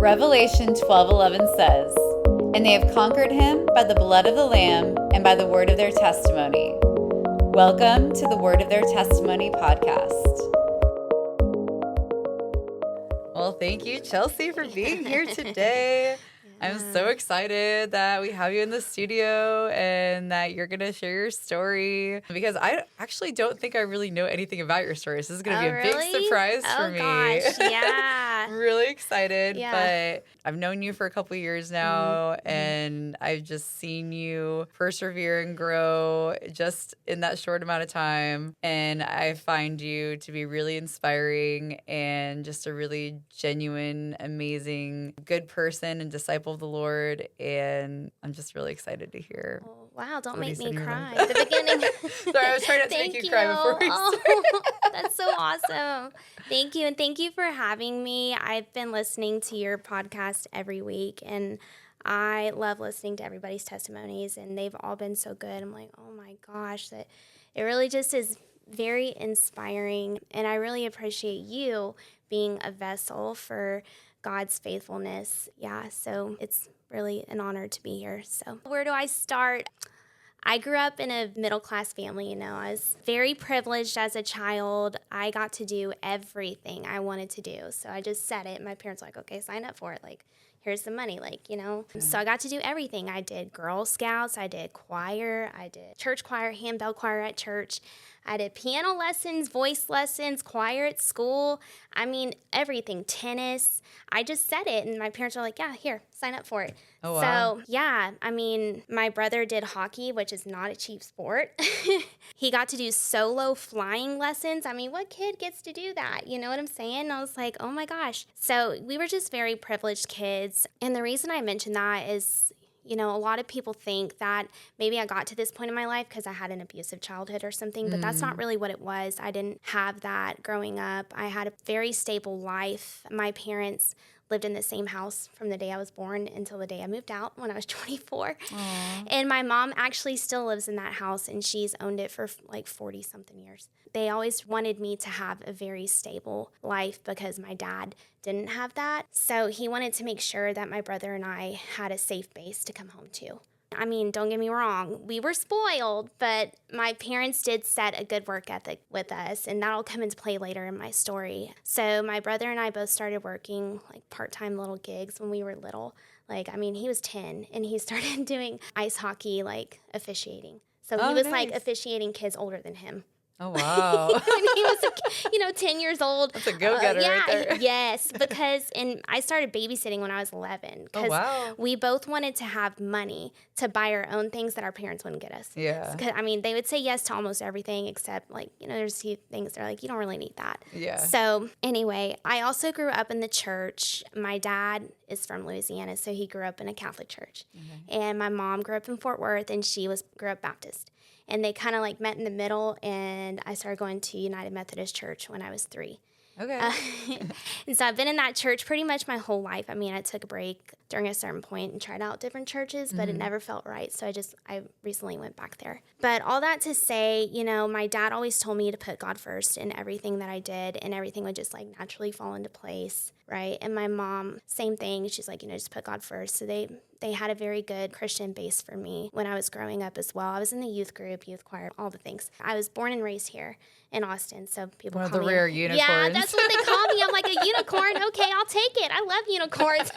Revelation 12:11 says, "And they have conquered him by the blood of the Lamb and by the word of their testimony." Welcome to the Word of Their Testimony podcast. Well, thank you, Chelsea, for being here today. I'm so excited that we have you in the studio and that you're going to share your story, because I actually don't think I really know anything about your story. So this is going to be a big surprise for me. Gosh, yeah. I'm really excited, but I've known you for a couple of years now, and I've just seen you persevere and grow just in that short amount of time. And I find you to be really inspiring and just a really genuine, amazing, good person and disciple of the Lord. And I'm just really excited to hear. Oh, wow, don't make me cry at at the beginning. Sorry, I was trying not to make you cry before we started. That's so awesome. Thank you. And thank you for having me. I've been listening to your podcast every week, and I love listening to everybody's testimonies, and they've all been so good. I'm like, oh my gosh, that it really just is very inspiring. And I really appreciate you being a vessel for God's faithfulness. Yeah, so it's really an honor to be here. So where do I start? I grew up in a middle-class family, I was very privileged as a child. I got to do everything I wanted to do. So I just said it. My parents were like, okay, sign up for it. Like, here's the money, So I got to do everything. I did Girl Scouts, I did choir, I did church choir, handbell choir at church. I did piano lessons, voice lessons, choir at school. I mean, everything, tennis. I just said it, and my parents were like, yeah, here, sign up for it. Oh, wow. So, yeah, I mean, my brother did hockey, which is not a cheap sport. He got to do solo flying lessons. I mean, what kid gets to do that? You know what I'm saying? I was like, oh my gosh. So we were just very privileged kids. And the reason I mention that is, a lot of people think that maybe I got to this point in my life because I had an abusive childhood or something, but that's not really what it was. I didn't have that growing up. I had a very stable life. My parents lived in the same house from the day I was born until the day I moved out when I was 24. Aww. And my mom actually still lives in that house, and she's owned it for like 40-something years. They always wanted me to have a very stable life because my dad didn't have that. So he wanted to make sure that my brother and I had a safe base to come home to. I mean, don't get me wrong, we were spoiled, but my parents did set a good work ethic with us, and that'll come into play later in my story. So my brother and I both started working like part-time little gigs when we were little. He was 10, and he started doing ice hockey, officiating. So he was nice. Officiating kids older than him. Oh, wow. And he was, 10 years old. That's a go-getter right there. Yes, and I started babysitting when I was 11. Oh, wow. We both wanted to have money to buy our own things that our parents wouldn't get us. Yeah. They would say yes to almost everything except, there's a few things they're like, you don't really need that. Yeah. So, anyway, I also grew up in the church. My dad is from Louisiana, so he grew up in a Catholic church. Mm-hmm. And my mom grew up in Fort Worth, and she grew up Baptist. And they kind of met in the middle, and I started going to United Methodist Church when I was 3. Okay. And so I've been in that church pretty much my whole life. I mean, I took a break during a certain point and tried out different churches, but it never felt right. So I recently went back there. But all that to say, my dad always told me to put God first in everything that I did, and everything would just naturally fall into place, right? And my mom, same thing. She's like, just put God first. So they had a very good Christian base for me when I was growing up as well. I was in the youth group, youth choir, all the things. I was born and raised here in Austin, so people one call of the me rare unicorns. Yeah, that's what they call me. I'm like, a unicorn? Okay, I'll take it. I love unicorns.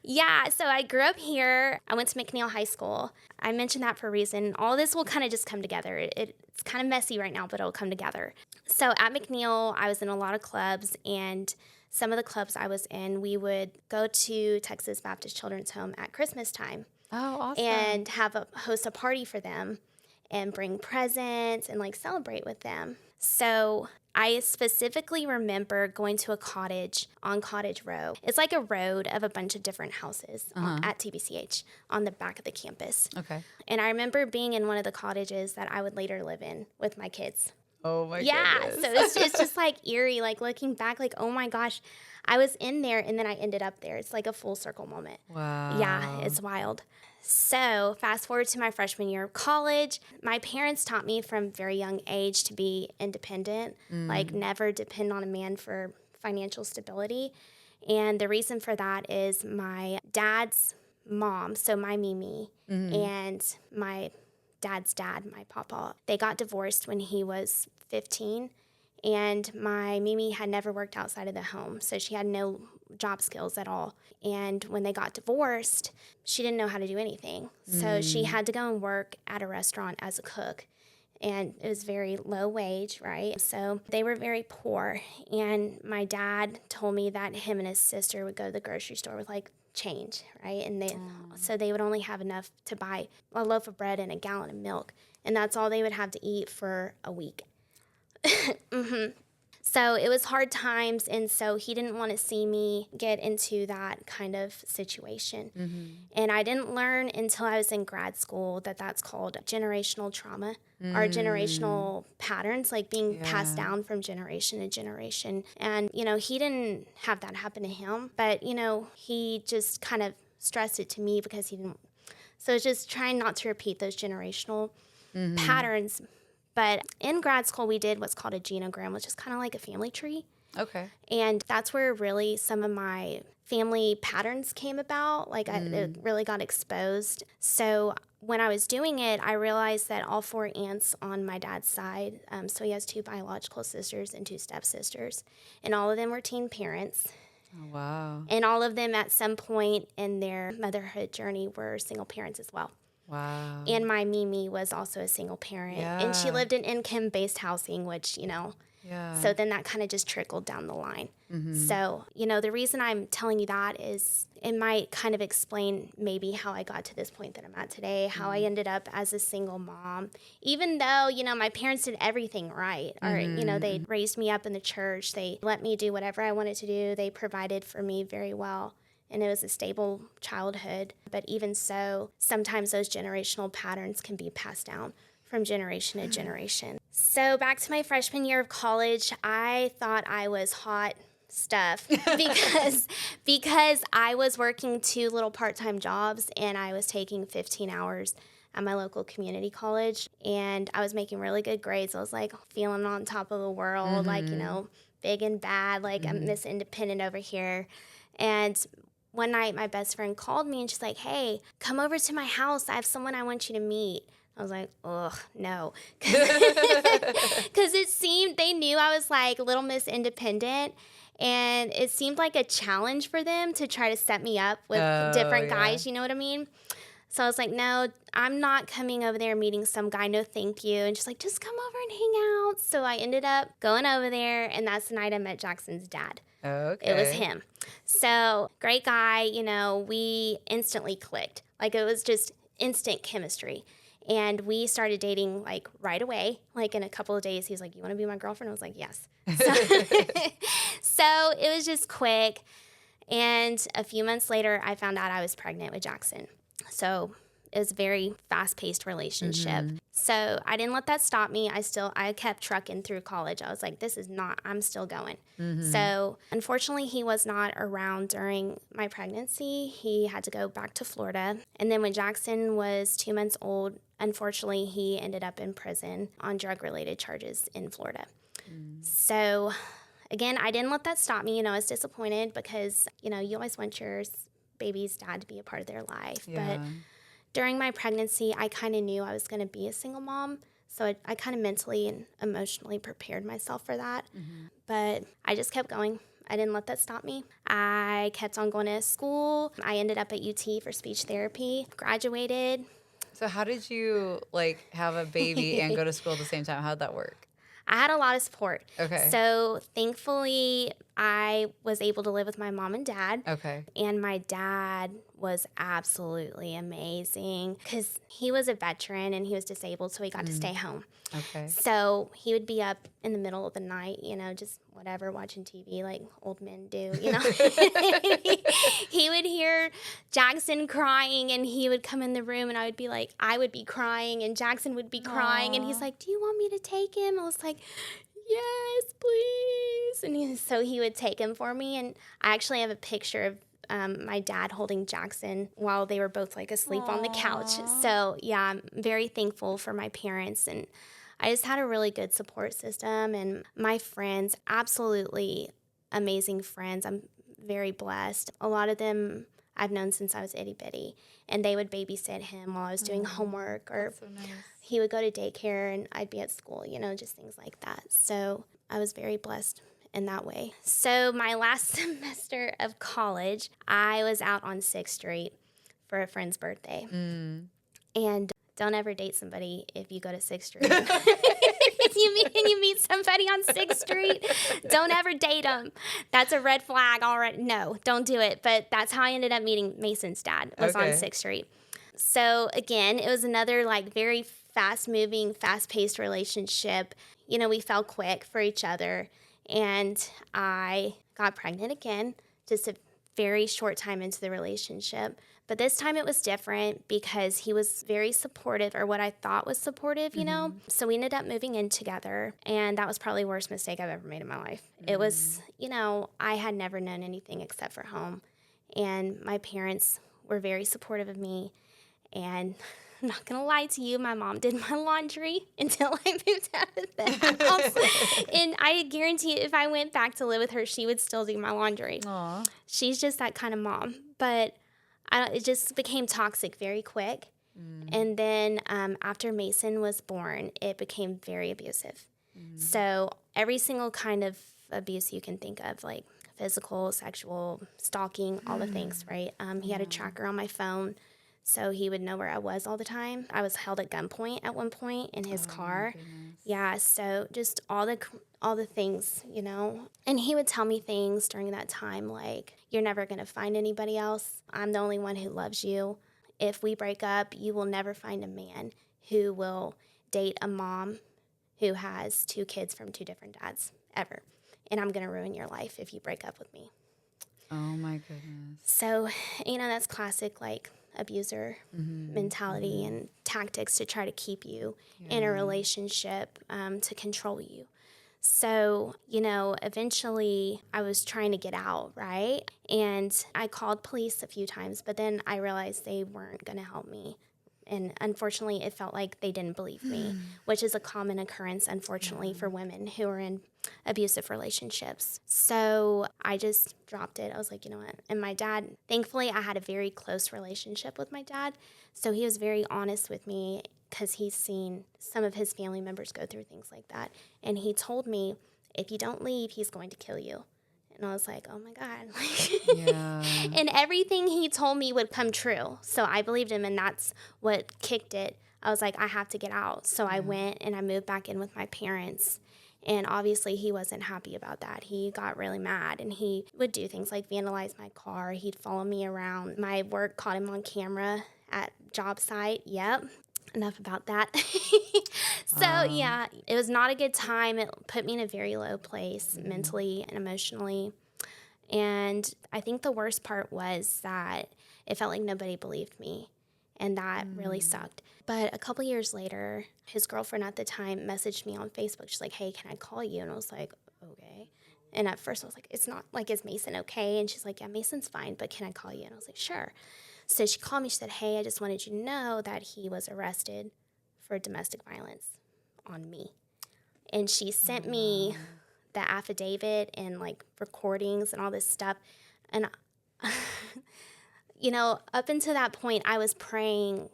Yeah, so I grew up here. I went to McNeil High School. I mentioned that for a reason. All this will kind of just come together. It's kind of messy right now, but it'll come together. So at McNeil, I was in a lot of clubs, and some of the clubs I was in, we would go to Texas Baptist Children's Home at Christmas time. Oh, awesome. And host a party for them and bring presents and celebrate with them. So I specifically remember going to a cottage on Cottage Row. It's like a road of a bunch of different houses at TBCH on the back of the campus. Okay. And I remember being in one of the cottages that I would later live in with my kids. Oh, my goodness. goodness. So it's just eerie, looking back, oh my gosh, I was in there and then I ended up there. It's like a full circle moment. Wow. Yeah, it's wild. So fast forward to my freshman year of college, my parents taught me from a very young age to be independent, never depend on a man for financial stability. And the reason for that is my dad's mom, so my Mimi, and my dad's dad, my papa, they got divorced when he was 15. And my Mimi had never worked outside of the home, so she had no job skills at all. And when they got divorced, she didn't know how to do anything. So she had to go and work at a restaurant as a cook. And it was very low wage, right? So they were very poor. And my dad told me that him and his sister would go to the grocery store with like change, right? And so they would only have enough to buy a loaf of bread and a gallon of milk. And that's all they would have to eat for a week. So it was hard times, and so he didn't want to see me get into that kind of situation. And I didn't learn until I was in grad school that that's called generational trauma or generational patterns, like being passed down from generation to generation. And, he didn't have that happen to him, but, he just kind of stressed it to me because he didn't. So it's just trying not to repeat those generational patterns. But in grad school, we did what's called a genogram, which is kind of like a family tree. Okay. And that's where really some of my family patterns came about. Like it really got exposed. So when I was doing it, I realized that all 4 aunts on my dad's side, so he has 2 biological sisters and 2 stepsisters, and all of them were teen parents. Oh, wow. And all of them at some point in their motherhood journey were single parents as well. Wow. And my Mimi was also a single parent. And she lived in income-based housing, which, so then that kind of just trickled down the line. So, the reason I'm telling you that is it might kind of explain maybe how I got to this point that I'm at today, how I ended up as a single mom, even though, my parents did everything right. Or, they raised me up in the church. They let me do whatever I wanted to do. They provided for me very well. And it was a stable childhood. But even so, sometimes those generational patterns can be passed down from generation to generation. So back to my freshman year of college, I thought I was hot stuff because I was working 2 little part-time jobs and I was taking 15 hours at my local community college. And I was making really good grades. I was like feeling on top of the world, like, big and bad, like I'm Miss Independent over here. And one night, my best friend called me, and she's like, hey, come over to my house. I have someone I want you to meet. I was like, ugh, no. Because they knew I was like Little Miss Independent, and it seemed like a challenge for them to try to set me up with different guys, you know what I mean? So I was like, no, I'm not coming over there meeting some guy, no thank you. And she's like, just come over and hang out. So I ended up going over there, and that's the night I met Jackson's dad. Okay. It was him. So great guy, we instantly clicked. Like it was just instant chemistry. And we started dating like right away. Like in a couple of days, he was like, you want to be my girlfriend? I was like, yes. So it was just quick. And a few months later, I found out I was pregnant with Jackson. So it was a very fast-paced relationship. So I didn't let that stop me. I kept trucking through college. I was like, I'm still going. So unfortunately, he was not around during my pregnancy. He had to go back to Florida. And then when Jackson was 2 months old, unfortunately, he ended up in prison on drug-related charges in Florida. So again, I didn't let that stop me. I was disappointed because, you always want your baby's dad to be a part of their life. Yeah. But during my pregnancy, I kind of knew I was going to be a single mom. So I kind of mentally and emotionally prepared myself for that. But I just kept going. I didn't let that stop me. I kept on going to school. I ended up at UT for speech therapy, graduated. So how did you have a baby and go to school at the same time? How'd that work? I had a lot of support. Okay. So thankfully, I was able to live with my mom and dad. Okay. And my dad was absolutely amazing because he was a veteran and he was disabled, so he got to stay home. Okay. So he would be up in the middle of the night, just whatever, watching TV like old men do, He would hear Jackson crying and he would come in the room and I would be crying and Jackson would be crying. And he's like, do you want me to take him? I was like, yes, please. And so he would take him for me. And I actually have a picture of my dad holding Jackson while they were both asleep on the couch. So yeah, I'm very thankful for my parents, and I just had a really good support system, and my friends, absolutely amazing friends. I'm very blessed. A lot of them I've known since I was itty bitty, and they would babysit him while I was doing homework, or That's so nice. he would go to daycare and I'd be at school, just things like that. So I was very blessed in that way. So my last semester of college, I was out on 6th Street for a friend's birthday. And don't ever date somebody if you go to 6th Street. If you meet somebody on 6th Street, don't ever date them. That's a red flag already. No, don't do it. But that's how I ended up meeting Mason's dad, was on 6th Street. So again, it was another very fast-moving, fast-paced relationship. We fell quick for each other. And I got pregnant again, just a very short time into the relationship. But this time it was different because he was very supportive, or what I thought was supportive, So we ended up moving in together, and that was probably the worst mistake I've ever made in my life. It was, I had never known anything except for home. And my parents were very supportive of me. And I'm not going to lie to you, my mom did my laundry until I moved out of the house. And I guarantee if I went back to live with her, she would still do my laundry. Aww. She's just that kind of mom. But it just became toxic very quick. And then after Mason was born, it became very abusive. So every single kind of abuse you can think of, like physical, sexual, stalking, all the things, right? He had a tracker on my phone, so he would know where I was all the time. I was held at gunpoint at one point in his car. Yeah, so just all the things, And he would tell me things during that time like, you're never going to find anybody else. I'm the only one who loves you. If we break up, you will never find a man who will date a mom who has 2 kids from 2 different dads, ever. And I'm going to ruin your life if you break up with me. Oh, my goodness. So, that's classic, abuser mentality and tactics to try to keep you in a relationship, to control you. So, eventually I was trying to get out, right? And I called police a few times, but then I realized they weren't going to help me. And unfortunately, it felt like they didn't believe me, which is a common occurrence, unfortunately, for women who are in abusive relationships. So I just dropped it. I was like, you know what? And my dad, thankfully, I had a very close relationship with my dad. So he was very honest with me because he's seen some of his family members go through things like that. And he told me, if you don't leave, he's going to kill you. And I was like, oh, my God. Yeah. And everything he told me would come true. So I believed him, and that's what kicked it. I was like, I have to get out. So I went and I moved back in with my parents. And obviously he wasn't happy about that. He got really mad, and he would do things like vandalize my car. He'd follow me around. My work caught him on camera at job site. Yep. Enough about that. So, yeah, it was not a good time. It put me in a very low place mentally and emotionally. And I think the worst part was that it felt like nobody believed me, and that really sucked. But a couple years later, his girlfriend at the time messaged me on Facebook. She's like, hey, can I call you? And I was like, okay. And at first I was like, it's not like, is Mason okay? And she's like, yeah, Mason's fine, but can I call you? And I was like, sure. So she called me. She said, hey, I just wanted you to know that he was arrested for domestic violence on me. And she sent me the affidavit and recordings and all this stuff. And, up until that point, I was praying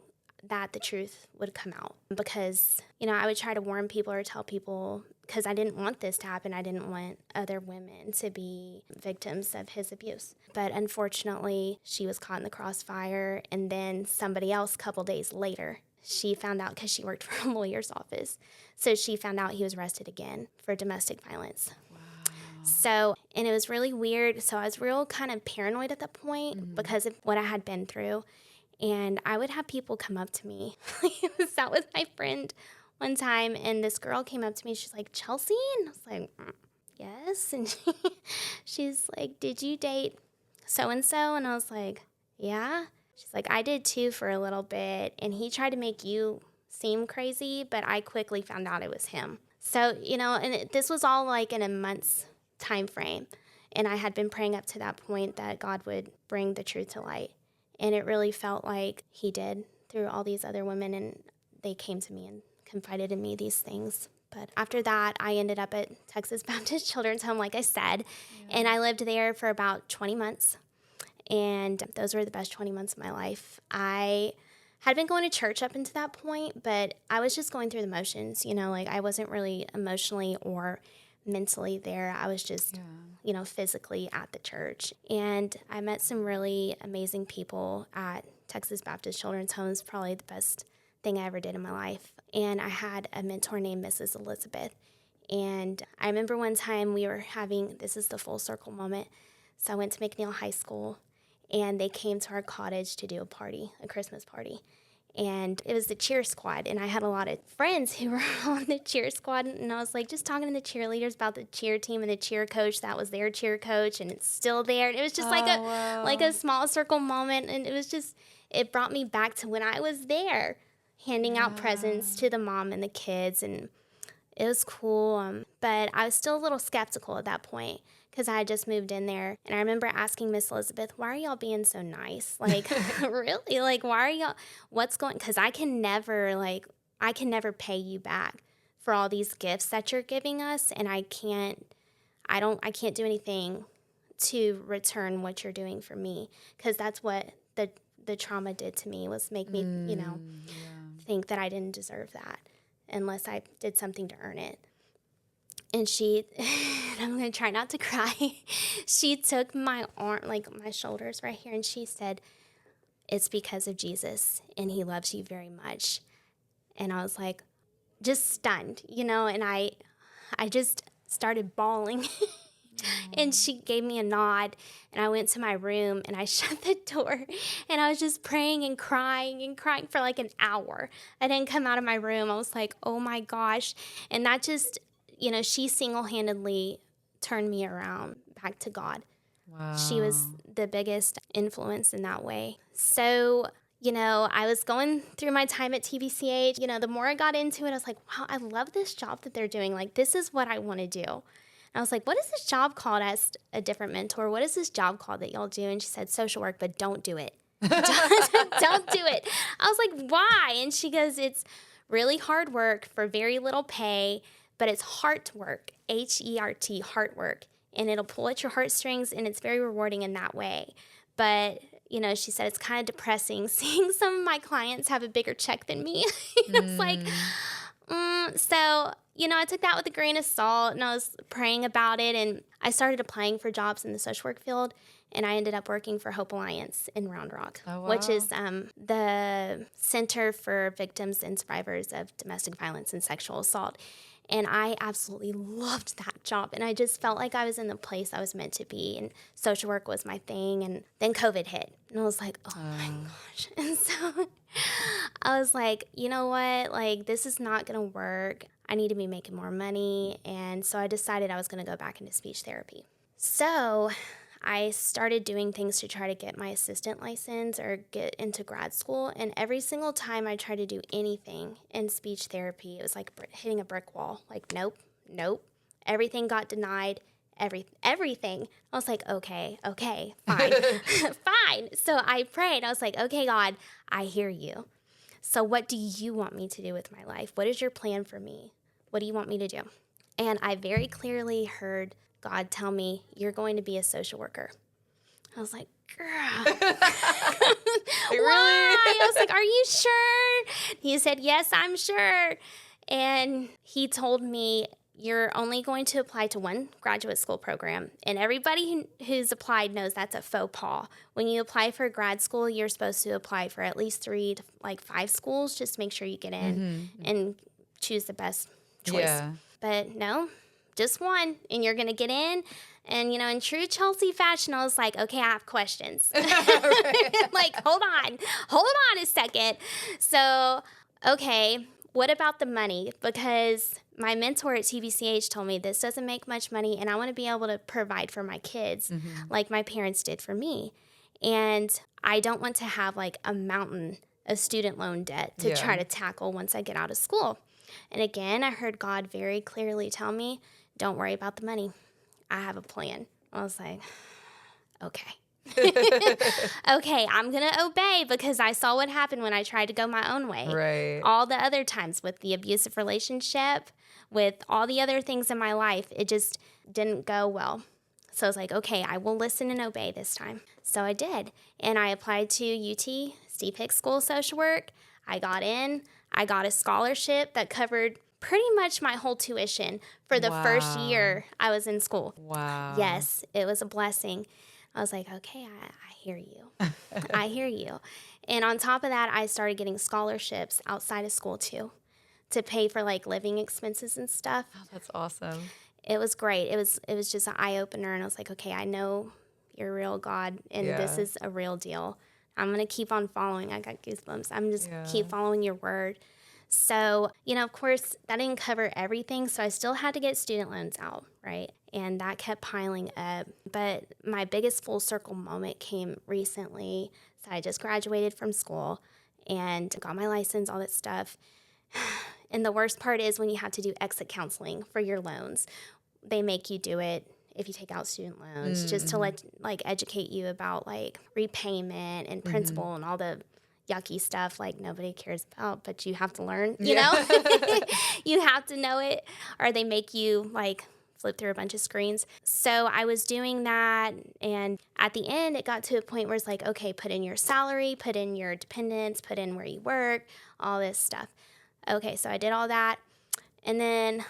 that the truth would come out because, I would try to warn people or tell people because I didn't want this to happen. I didn't want other women to be victims of his abuse. But unfortunately, she was caught in the crossfire. And then somebody else a couple days later, she found out because she worked for a lawyer's office. So she found out he was arrested again for domestic violence. Wow. So, and it was really weird. So I was real kind of paranoid at that point because of what I had been through. And I would have people come up to me. I was out with my friend one time, and this girl came up to me. She's like, Chelsea? And I was like, yes. And she's like, did you date so-and-so? And I was like, yeah. She's like, I did too for a little bit. And he tried to make you seem crazy, but I quickly found out it was him. So, this was all in a month's time frame. And I had been praying up to that point that God would bring the truth to light. And it really felt like he did through all these other women, and they came to me and confided in me these things. But after that, I ended up at Texas Baptist Children's Home, like I said, and I lived there for about 20 months. And those were the best 20 months of my life. I had been going to church up until that point, but I was just going through the motions, like I wasn't really emotionally or mentally there. I was just, physically at the church. And I met some really amazing people at Texas Baptist Children's Home. It's probably the best thing I ever did in my life. And I had a mentor named Mrs. Elizabeth. And I remember one time we were having, this is the full circle moment. So I went to McNeil High School, and they came to our cottage to do a Christmas party. And it was the cheer squad, and I had a lot of friends who were on the cheer squad, and I was like just talking to the cheerleaders about the cheer team and the cheer coach that was their cheer coach, and it's still there. And it was just like a small circle moment, and it brought me back to when I was there, handing out presents to the mom and the kids, and it was cool. But I was still a little skeptical at that point, because I had just moved in there. And I remember asking Miss Elizabeth, why are y'all being so nice? Like, really? Like, why are y'all, what's going, because I can never pay you back for all these gifts that you're giving us. And I can't do anything to return what you're doing for me. Because that's what the trauma did to me, was make me, think that I didn't deserve that unless I did something to earn it. And I'm going to try not to cry, she took my arm, like my shoulders right here, and she said, it's because of Jesus, and he loves you very much. And I was like, just stunned, and I just started bawling. And she gave me a nod, and I went to my room, and I shut the door, and I was just praying and crying for like an hour. I didn't come out of my room. I was like, oh my gosh. And that just, she single-handedly turned me around back to God. Wow. She was the biggest influence in that way. So, I was going through my time at TBCH. The more I got into it, I was like, wow, I love this job that they're doing. Like, this is what I want to do. And I was like, what is this job called? I asked a different mentor, what is this job called that y'all do? And she said, social work, but don't do it. Don't do it. I was like, why? And she goes, it's really hard work for very little pay, but it's heart work, H-E-R-T, heart work. And it'll pull at your heartstrings, and it's very rewarding in that way. But, she said it's kind of depressing seeing some of my clients have a bigger check than me. It's like, so, I took that with a grain of salt, and I was praying about it, and I started applying for jobs in the social work field, and I ended up working for Hope Alliance in Round Rock, which is the Center for Victims and Survivors of Domestic Violence and Sexual Assault. And I absolutely loved that job. And I just felt like I was in the place I was meant to be. And social work was my thing. And then COVID hit. And I was like, oh my gosh. And so I was like, you know what? Like, this is not going to work. I need to be making more money. And so I decided I was going to go back into speech therapy. So I started doing things to try to get my assistant license or get into grad school. And every single time I tried to do anything in speech therapy, it was like hitting a brick wall. Like, nope. Everything got denied. Everything. I was like, okay, fine. Fine. So I prayed. I was like, okay, God, I hear you. So what do you want me to do with my life? What is your plan for me? What do you want me to do? And I very clearly heard God tell me, you're going to be a social worker. I was like, girl. Why? I was like, are you sure? He said, yes, I'm sure. And he told me, you're only going to apply to one graduate school program. And everybody who's applied knows that's a faux pas. When you apply for grad school, you're supposed to apply for at least 3 to 5 schools. Just make sure you get in and choose the best choice. Yeah. But no, just one, and you're going to get in. And, in true Chelsea fashion, I was like, okay, I have questions. Like, hold on a second. So, okay, what about the money? Because my mentor at TBCH told me this doesn't make much money, and I want to be able to provide for my kids like my parents did for me. And I don't want to have like a mountain of student loan debt to try to tackle once I get out of school. And again, I heard God very clearly tell me, don't worry about the money. I have a plan. I was like, okay. Okay, I'm going to obey, because I saw what happened when I tried to go my own way. Right. All the other times with the abusive relationship, with all the other things in my life, it just didn't go well. So I was like, okay, I will listen and obey this time. So I did. And I applied to UT, Steve Hicks School of Social Work. I got in. I got a scholarship that covered pretty much my whole tuition for the first year I was in school. Wow. Yes, it was a blessing. I was like, okay, I hear you. I hear you. And on top of that, I started getting scholarships outside of school too, to pay for like living expenses and stuff. Oh, that's awesome. It was great. It was just an eye-opener, and I was like, okay, I know you're real, God, and this is a real deal. I'm going to keep on following. I got goosebumps. I'm just keep following your word. So, of course, that didn't cover everything, so I still had to get student loans out, right? And that kept piling up. But my biggest full circle moment came recently. So I just graduated from school and got my license, all that stuff. And the worst part is when you have to do exit counseling for your loans. They make you do it if you take out student loans, just to educate you about repayment and principal and all the yucky stuff nobody cares about, but you have to learn, you know? You have to know it, or they make you flip through a bunch of screens. So I was doing that, and at the end it got to a point where it's like, okay, put in your salary, put in your dependents, put in where you work, all this stuff. Okay, so I did all that, and then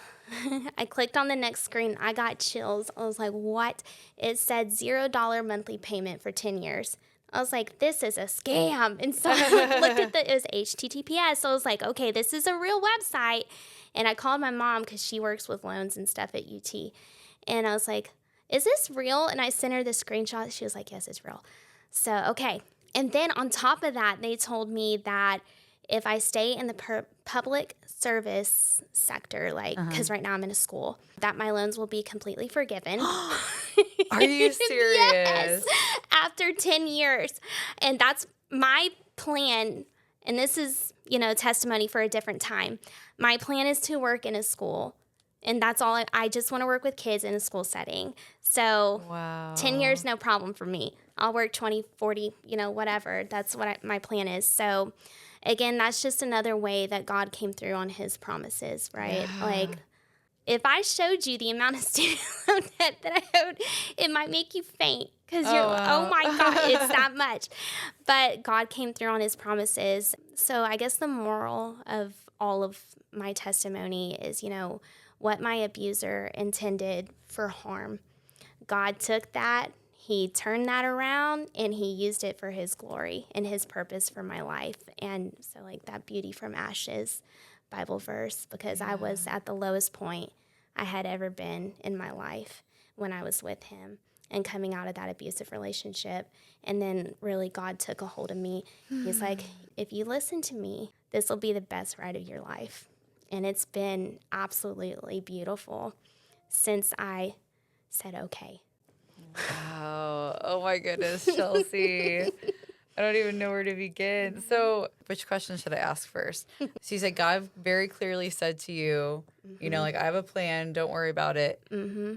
I clicked on the next screen. I got chills. I was like, what? It said $0 monthly payment for 10 years. I was like, this is a scam. And so I looked at it was HTTPS. So I was like, okay, this is a real website. And I called my mom because she works with loans and stuff at UT. And I was like, is this real? And I sent her the screenshot. She was like, yes, it's real. So, okay. And then on top of that, they told me that if I stay in the public service sector, because right now I'm in a school, that my loans will be completely forgiven. Are you serious? Yes, after 10 years. And that's my plan. And this is, testimony for a different time. My plan is to work in a school. And that's all. I just want to work with kids in a school setting. So 10 years, no problem for me. I'll work 20, 40, whatever. That's what my plan is. So again, that's just another way that God came through on his promises, right? Yeah. If I showed you the amount of student loan debt that I owed, it might make you faint because you're oh my God, it's that much. But God came through on his promises. So I guess the moral of all of my testimony is, what my abuser intended for harm. God took that, he turned that around, and he used it for his glory and his purpose for my life. And so that beauty from ashes Bible verse, because I was at the lowest point I had ever been in my life when I was with him and coming out of that abusive relationship. And then really God took a hold of me. He's like, if you listen to me, this will be the best ride of your life. And it's been absolutely beautiful since I said okay. Wow. Oh my goodness, Chelsea. I don't even know where to begin. So which question should I ask first? So you said God very clearly said to you, I have a plan, don't worry about it. Mm-hmm.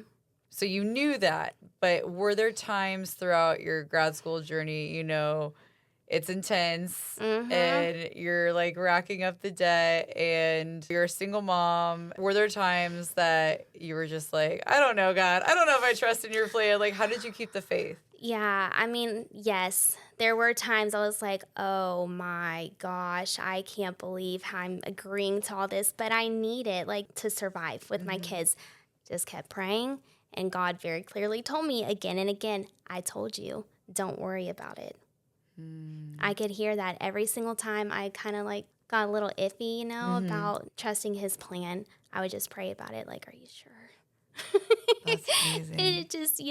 So you knew that, but were there times throughout your grad school journey, it's intense and you're racking up the debt and you're a single mom. Were there times that you were just I don't know, God, I don't know if I trust in your plan. How did you keep the faith? Yeah, I mean, yes, there were times I was like, oh my gosh, I can't believe I'm agreeing to all this, but I need it to survive with my kids. Just kept praying, and God very clearly told me again and again, I told you, don't worry about it. I could hear that every single time I kind of got a little iffy, about trusting his plan. I would just pray about it, are you sure? That's amazing. And it just,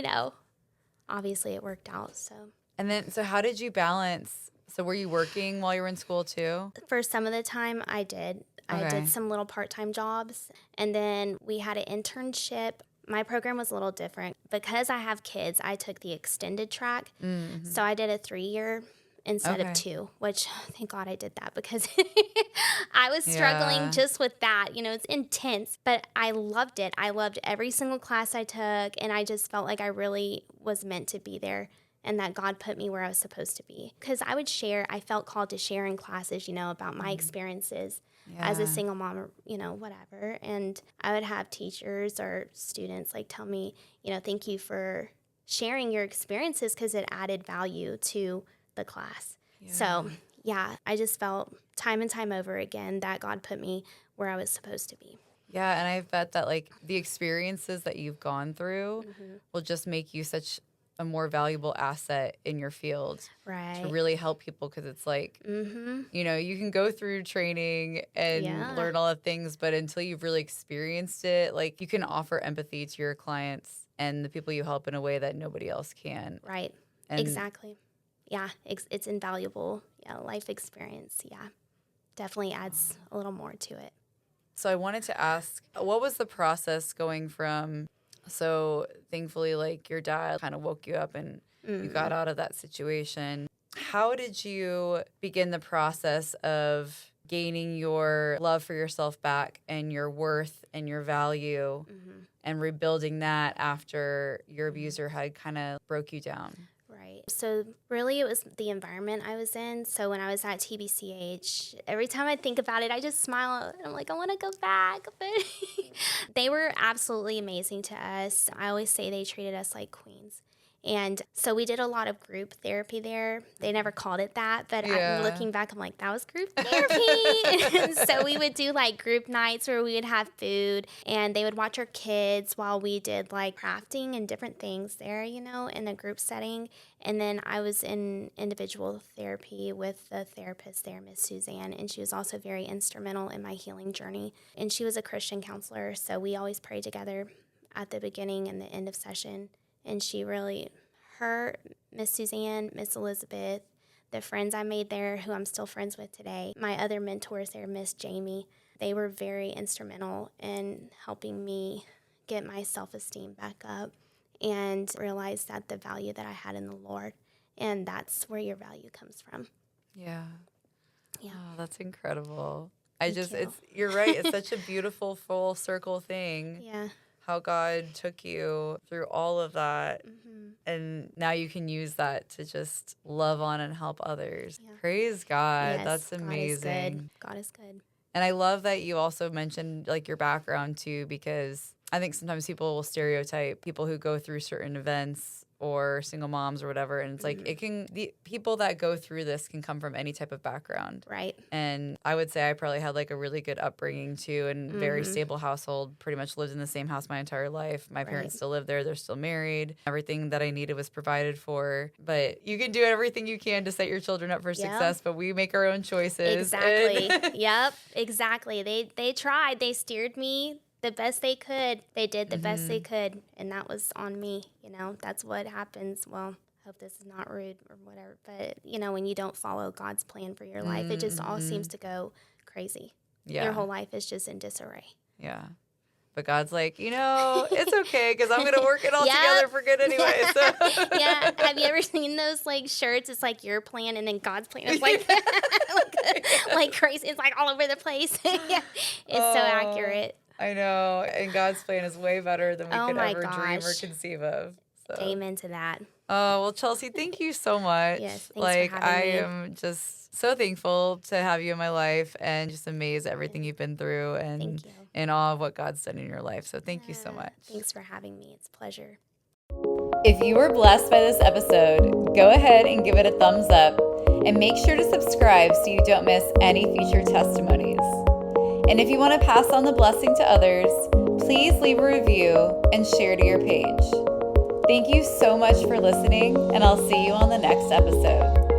obviously it worked out, so. And then, so how did you balance? So were you working while you were in school too? For some of the time, I did. Okay. I did some little part-time jobs, and then we had an internship. My program was a little different. Because I have kids, I took the extended track. Mm-hmm. So I did a 3-year instead of 2, which thank God I did that because I was struggling just with that. It's intense, but I loved it. I loved every single class I took, and I just felt like I really was meant to be there and that God put me where I was supposed to be. Because I felt called to share in classes, about my experiences as a single mom, or, whatever. And I would have teachers or students tell me, thank you for sharing your experiences because it added value to the class. Yeah. So, I just felt time and time over again that God put me where I was supposed to be. Yeah, and I bet that the experiences that you've gone through will just make you such a more valuable asset in your field, right? To really help people, because it's you can go through training and learn all the things, but until you've really experienced it, you can offer empathy to your clients and the people you help in a way that nobody else can. Right. Exactly. Yeah, it's invaluable. Yeah, life experience. Yeah, definitely adds a little more to it. So I wanted to ask, what was the process going from, so thankfully, your dad kind of woke you up and you got out of that situation. How did you begin the process of gaining your love for yourself back and your worth and your value and rebuilding that after your abuser had kind of broke you down? Right. So really it was the environment I was in. So when I was at TBCH, every time I think about it, I just smile. I'm like, I want to go back. But they were absolutely amazing to us. I always say they treated us like queens. And so we did a lot of group therapy there. They never called it that, but I'm looking back, I'm like, that was group therapy. And so we would do group nights where we would have food, and they would watch our kids while we did crafting and different things there, in a group setting. And then I was in individual therapy with the therapist there, Miss Suzanne, and she was also very instrumental in my healing journey. And she was a Christian counselor, so we always prayed together at the beginning and the end of session. And she really, Miss Suzanne, Miss Elizabeth, the friends I made there who I'm still friends with today, my other mentors there, Miss Jamie, they were very instrumental in helping me get my self-esteem back up and realize that the value that I had in the Lord, and that's where your value comes from. Yeah. Yeah. Oh, that's incredible. You're right. It's such a beautiful full circle thing. Yeah. How God took you through all of that, and now you can use that to just love on and help others. Yeah. Praise God. Yes, that's amazing. God is good. And I love that you also mentioned your background too, because I think sometimes people will stereotype people who go through certain events or single moms or whatever, and it's the people that go through this can come from any type of background. Right. And I would say I probably had a really good upbringing too, and very stable household, pretty much lived in the same house my entire life. My parents still live there. They're still married. Everything that I needed was provided for. But you can do everything you can to set your children up for success, but we make our own choices. Exactly. Yep, exactly. They tried. They steered me the best they could. They did the best they could, and that was on me. That's what happens. Well, I hope this is not rude or whatever, but when you don't follow God's plan for your life, it just all seems to go crazy. Yeah. Your whole life is just in disarray. Yeah. But God's it's okay, because I'm going to work it all together for good anyway. So. Yeah. Have you ever seen those shirts? It's your plan and then God's plan is crazy. It's all over the place. Yeah. It's so accurate. I know. And God's plan is way better than we could ever dream or conceive of. So. Amen to that. Oh, well, Chelsea, thank you so much. Yes, thanks for having me. I am just so thankful to have you in my life and just amazed at everything you've been through and in awe of what God's done in your life. So thank you so much. Thanks for having me. It's a pleasure. If you were blessed by this episode, go ahead and give it a thumbs up and make sure to subscribe so you don't miss any future testimonies. And if you want to pass on the blessing to others, please leave a review and share to your page. Thank you so much for listening, and I'll see you on the next episode.